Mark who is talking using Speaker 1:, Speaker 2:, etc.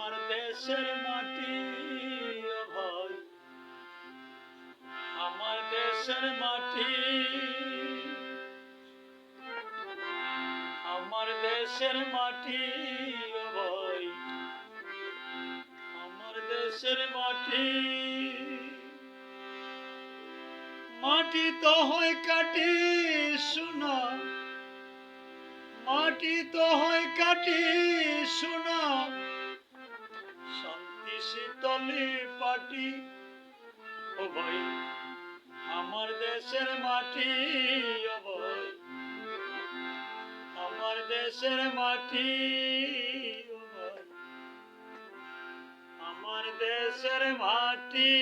Speaker 1: আমার দেশের মাটি ও ভাই, আমার দেশের মাটি, আমার দেশের মাটি ও ভাই, আমার দেশের মাটি। মাটি তো হয় কাটি সোনা, মাটি তো হয় কাটি সোনা, শান্তি শীতলি পাটি ও ভাই, আমার দেশের মাটি ও ভাই, আমার দেশের মাটি ও ভাই, আমার দেশের মাটি।